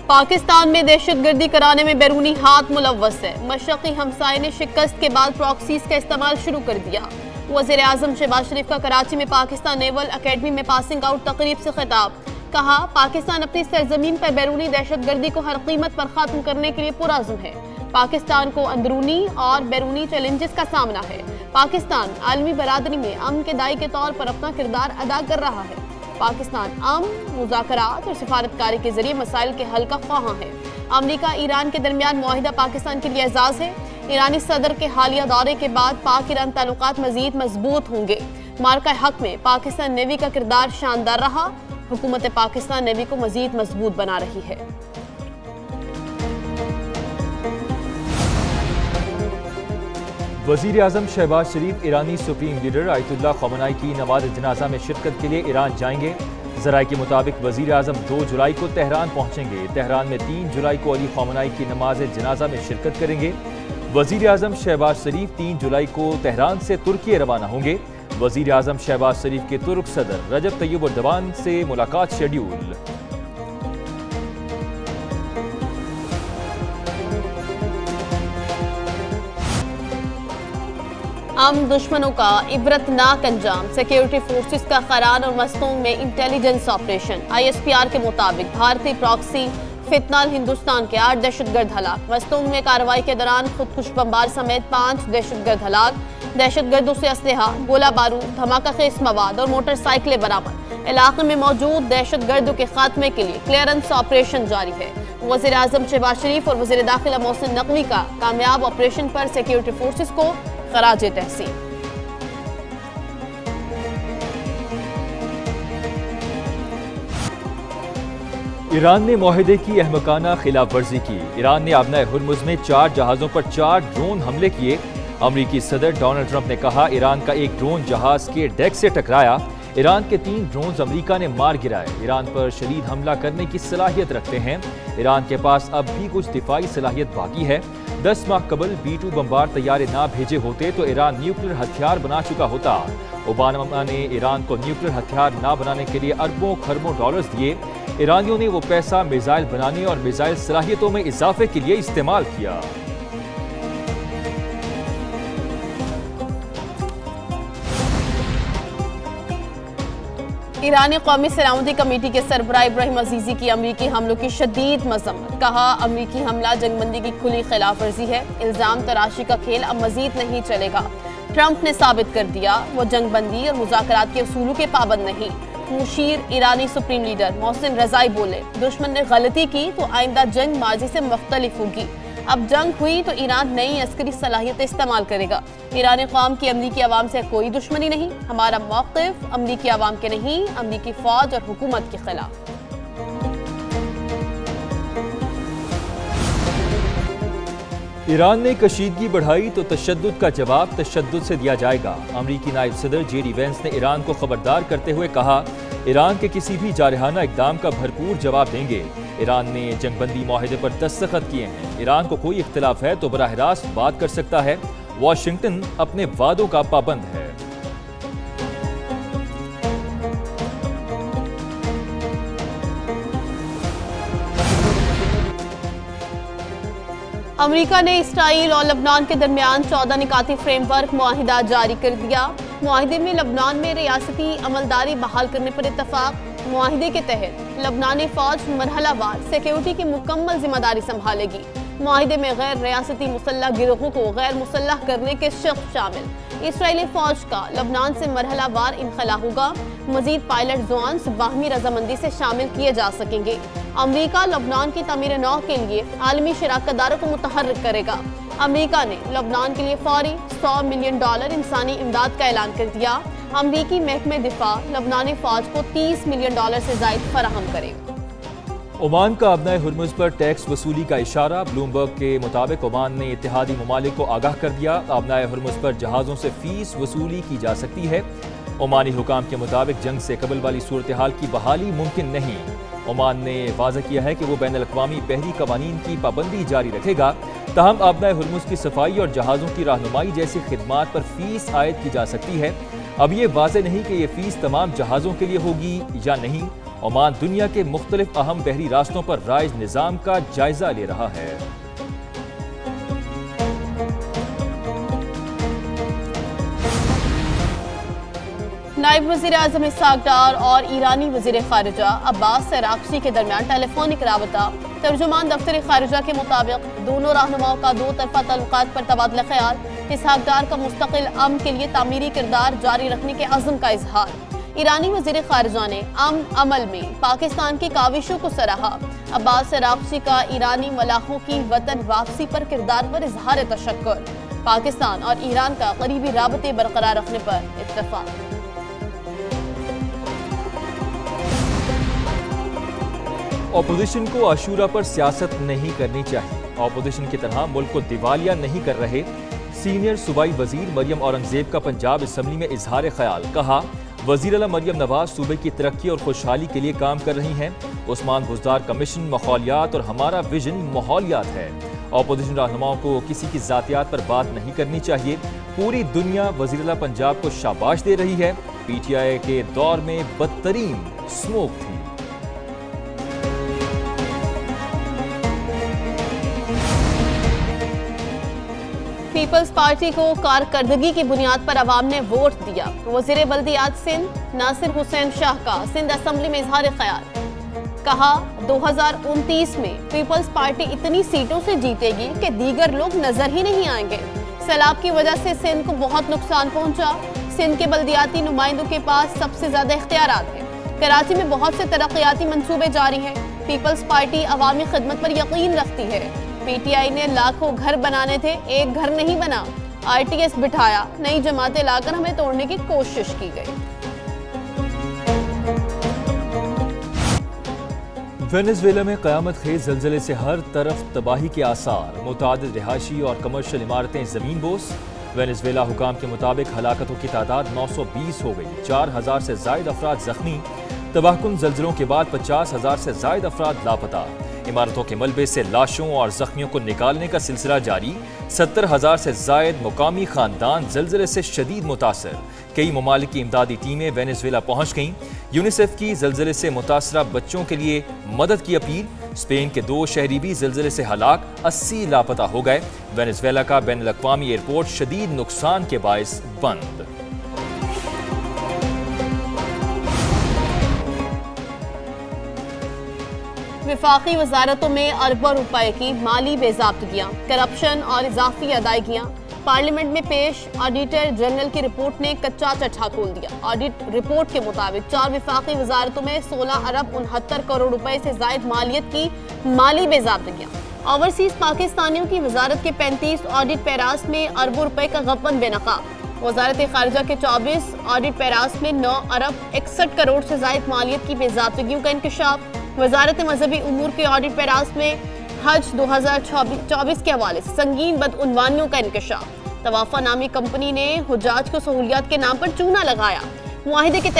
پاکستان میں دہشت گردی کرانے میں بیرونی ہاتھ ملوث ہے۔ مشرقی ہمسائے نے شکست کے بعد پراکسیز کا استعمال شروع کر دیا۔ وزیر اعظم شہباز شریف کا کراچی میں پاکستان نیول اکیڈمی میں پاسنگ آؤٹ تقریب سے خطاب۔ کہا، پاکستان اپنی سرزمین پر بیرونی دہشت گردی کو ہر قیمت پر ختم کرنے کے لیے پرعزم ہے۔ پاکستان کو اندرونی اور بیرونی چیلنجز کا سامنا ہے۔ پاکستان عالمی برادری میں امن کے داعی کے طور پر اپنا کردار ادا کر رہا ہے۔ پاکستان امن، مذاکرات اور سفارتکاری کے ذریعے مسائل کے حل کا خواہاں ہے۔ امریکہ ایران کے درمیان معاہدہ پاکستان کے لیے اعزاز ہے۔ ایرانی صدر کے حالیہ دورے کے بعد پاک ایران تعلقات مزید مضبوط ہوں گے۔ مارکہ حق میں پاکستان نیوی کا کردار شاندار رہا۔ حکومت پاکستان نیوی کو مزید مضبوط بنا رہی ہے۔ وزیر اعظم شہباز شریف ایرانی سپریم لیڈر آیت اللہ خامنہئی کی نماز جنازہ میں شرکت کے لیے ایران جائیں گے۔ ذرائع کے مطابق وزیر اعظم 2 جولائی کو تہران پہنچیں گے۔ تہران میں 3 جولائی کو علی خامنہئی کی نماز جنازہ میں شرکت کریں گے۔ وزیر اعظم شہباز شریف 3 جولائی کو تہران سے ترکی روانہ ہوں گے۔ وزیر اعظم شہباز شریف کے ترک صدر رجب طیب اردوان سے ملاقات شیڈیول۔ دشمنوں کا عبرتناک انجام، سیکیورٹی فورسز کا خران اور مستونگ میں انٹیلیجنس آپریشن۔ ISPR کے مطابق بھارتی پراکسی فتنہ ہندوستان کے 8 دہشت گرد ہلاک۔ مستونگ میں کارروائی کے دوران خودکش بمبار سمیت 5 دہشت گرد ہلاک۔ دہشت گردوں سے اسلحہ، گولہ بارود، دھماکہ خیز مواد اور موٹر سائیکلیں برآمد۔ علاقے میں موجود دہشت گردوں کے خاتمے کے لیے کلیئرنس آپریشن جاری ہے۔ وزیر اعظم شہباز شریف اور وزیر داخلہ محسن نقوی کا کامیاب آپریشن پر سیکیورٹی فورسز کو خراج تحسین۔ ایران نے معاہدے کی احمقانہ خلاف ورزی کی۔ ایران نے آبنائے ہرمز میں 4 جہازوں پر 4 ڈرون حملے کیے۔ امریکی صدر ڈونلڈ ٹرمپ نے کہا، ایران کا ایک ڈرون جہاز کے ڈیک سے ٹکرایا۔ ایران کے 3 ڈرونز امریکہ نے مار گرائے۔ ایران پر شدید حملہ کرنے کی صلاحیت رکھتے ہیں۔ ایران کے پاس اب بھی کچھ دفاعی صلاحیت باقی ہے۔ 10 ماہ قبل B-2 بمبار طیارے نہ بھیجے ہوتے تو ایران نیوکلیر ہتھیار بنا چکا ہوتا۔ اوباما نے ایران کو نیوکلیر ہتھیار نہ بنانے کے لیے اربوں خربوں ڈالرز دیے۔ ایرانیوں نے وہ پیسہ میزائل بنانے اور میزائل صلاحیتوں میں اضافے کے لیے استعمال کیا۔ ایرانی قومی سلامتی کمیٹی کے سربراہ ابراہیم عزیزی کی امریکی حملوں کی شدید مذمت۔ کہا، امریکی حملہ جنگ بندی کی کھلی خلاف ورزی ہے۔ الزام تراشی کا کھیل اب مزید نہیں چلے گا۔ ٹرمپ نے ثابت کر دیا وہ جنگ بندی اور مذاکرات کے اصولوں کے پابند نہیں۔ مشیر ایرانی سپریم لیڈر محسن رضائی بولے، دشمن نے غلطی کی تو آئندہ جنگ ماضی سے مختلف ہوگی۔ اب جنگ ہوئی تو ایران نئی عسکری صلاحیتیں استعمال کرے گا۔ ایرانی قوم کی امریکی عوام سے کوئی دشمنی نہیں۔ ہمارا موقف امریکی عوام کے نہیں، امریکی فوج اور حکومت کے خلاف۔ ایران نے کشیدگی بڑھائی تو تشدد کا جواب تشدد سے دیا جائے گا۔ امریکی نائب صدر JD وینس نے ایران کو خبردار کرتے ہوئے کہا، ایران کے کسی بھی جارحانہ اقدام کا بھرپور جواب دیں گے۔ ایران نے جنگ بندی معاہدے پر دستخط کیے ہیں۔ ایران کو کوئی اختلاف ہے تو براہ راست بات کر سکتا ہے۔ واشنگٹن اپنے وعدوں کا پابند ہے۔ امریکہ نے اسرائیل اور لبنان کے درمیان 14 نکاتی فریم ورک معاہدہ جاری کر دیا۔ معاہدے میں لبنان میں ریاستی عملداری بحال کرنے پر اتفاق۔ معاہدے کے تحت لبنانی فوج مرحلہ وار سیکیورٹی کی مکمل ذمہ داری سنبھالے گی۔ معاہدے میں غیر ریاستی مسلح گروہوں کو غیر مسلح کرنے کے شق شامل۔ اسرائیلی فوج کا لبنان سے مرحلہ وار انخلا ہوگا۔ مزید پائلٹ زونز باہمی رضامندی سے شامل کیے جا سکیں گے۔ امریکہ لبنان کی تعمیر نو کے لیے عالمی شراکت داروں کو متحرک کرے گا۔ امریکہ نے لبنان کے لیے فوری $100 ملین انسانی امداد کا اعلان کر دیا۔ امریکی محکمہ دفاع لبنانی فوج کو $30 ملین سے زائد فراہم کرے گا۔ عمان کا آبنائے ہرمز پر ٹیکس وصولی کا اشارہ۔ بلومبرگ کے مطابق عمان نے اتحادی ممالک کو آگاہ کر دیا، آبنائے ہرمز پر جہازوں سے فیس وصولی کی جا سکتی ہے۔ عمانی حکام کے مطابق جنگ سے قبل والی صورتحال کی بحالی ممکن نہیں۔ عمان نے واضح کیا ہے کہ وہ بین الاقوامی بحری قوانین کی پابندی جاری رکھے گا، تاہم آبنائے ہرمز کی صفائی اور جہازوں کی رہنمائی جیسی خدمات پر فیس عائد کی جا سکتی ہے۔ اب یہ واضح نہیں کہ یہ فیس تمام جہازوں کے لیے ہوگی یا نہیں۔ عمان دنیا کے مختلف اہم بحری راستوں پر رائج نظام کا جائزہ لے رہا ہے۔ نائب وزیر اعظم اسحاق ڈار اور ایرانی وزیر خارجہ عباس عراقچی کے درمیان ٹیلی فونک رابطہ۔ ترجمان دفتر خارجہ کے مطابق دونوں رہنماؤں کا دو طرفہ تعلقات پر تبادلہ خیال، اسحاق ڈار کا مستقل امن کے لیے تعمیری کردار جاری رکھنے کے عزم کا اظہار۔ ایرانی وزیر خارجہ نے امن عمل میں پاکستان کی کاوشوں کو سراہا۔ عباس عراقچی کا ایرانی ملاحوں کی وطن واپسی پر کردار پر اظہار تشکر۔ پاکستان اور ایران کا قریبی رابطے برقرار رکھنے پر اتفاق۔ اپوزیشن کو عاشورہ پر سیاست نہیں کرنی چاہیے۔ اپوزیشن کی طرح ملک کو دیوالیہ نہیں کر رہے۔ سینئر صوبائی وزیر مریم اورنگزیب کا پنجاب اسمبلی میں اظہار خیال، کہا وزیر اعلیٰ مریم نواز صوبے کی ترقی اور خوشحالی کے لیے کام کر رہی ہیں۔ عثمان بزدار کمیشن ماحولیات اور ہمارا ویژن ماحولیات ہے۔ اپوزیشن رہنماؤں کو کسی کی ذاتیات پر بات نہیں کرنی چاہیے۔ پوری دنیا وزیر اعلیٰ پنجاب کو شاباش دے رہی ہے۔ پی ٹی آئی کے دور میں بدترین سموک تھی۔ پیپلز پارٹی کو کارکردگی کی بنیاد پر عوام نے ووٹ دیا۔ وزیر بلدیات سندھ ناصر حسین شاہ کا سندھ اسمبلی میں اظہار خیال، کہا 2029 میں پیپلز پارٹی اتنی سیٹوں سے جیتے گی کہ دیگر لوگ نظر ہی نہیں آئیں گے۔ سیلاب کی وجہ سے سندھ کو بہت نقصان پہنچا۔ سندھ کے بلدیاتی نمائندوں کے پاس سب سے زیادہ اختیارات ہیں۔ کراچی میں بہت سے ترقیاتی منصوبے جاری ہیں۔ پیپلز پارٹی عوامی خدمت پر یقین رکھتی ہے۔ پی ٹی آئی نے لاکھوں گھر بنانے تھے، ایک گھر نہیں بنا۔ آر ٹی ایس بٹھایا، نئی جماعتیں لا کر ہمیں توڑنے کی کوشش کی گئی۔ وینزویلا میں قیامت خیز زلزلے سے ہر طرف تباہی کے آثار، متعدد رہائشی اور کمرشل عمارتیں زمین بوس۔ وینزویلا حکام کے مطابق ہلاکتوں کی تعداد 920 ہو گئی، 4000 سے زائد افراد زخمی۔ تباہ کن زلزلوں کے بعد 50,000 سے زائد افراد لاپتہ۔ عمارتوں کے ملبے سے لاشوں اور زخمیوں کو نکالنے کا سلسلہ جاری۔ 70,000 سے زائد مقامی خاندان زلزلے سے شدید متاثر۔ کئی ممالک کی امدادی ٹیمیں وینزویلا پہنچ گئیں۔ یونیسیف کی زلزلے سے متاثرہ بچوں کے لیے مدد کی اپیل۔ اسپین کے 2 شہری بھی زلزلے سے ہلاک، 80 لاپتہ ہو گئے۔ وینزویلا کا بین الاقوامی ایئرپورٹ شدید نقصان کے باعث بند۔ وفاقی وزارتوں میں اربوں روپے کی مالی بے ضابطگیاں، کرپشن اور اضافی ادائیگیاں۔ پارلیمنٹ میں پیش آڈیٹر جنرل کی رپورٹ نے کچا چٹھا کھول دیا۔ آڈٹ رپورٹ کے مطابق 4 وفاقی وزارتوں میں 16 ارب 69 کروڑ روپے سے زائد مالیت کی مالی بے ضابطگیاں۔ اوورسیز پاکستانیوں کی وزارت کے 35 آڈٹ پیراس میں اربوں روپے کا غبن بے نقاب۔ وزارت خارجہ کے 24 آڈٹ پیراس میں 9 ارب 61 کروڑ سے زائد مالیت کی بے ضابطگیوں کا انکشاف۔ وزارت مذہبی امور کے آڈٹ پیراس میں حج 2024 کے حوالے سے سنگین بدعنوانیوں کا انکشاف۔ طوافہ نامی کمپنی نے حجاج کو سہولیات کے نام پر چونا لگایا۔ معاہدے کے تحت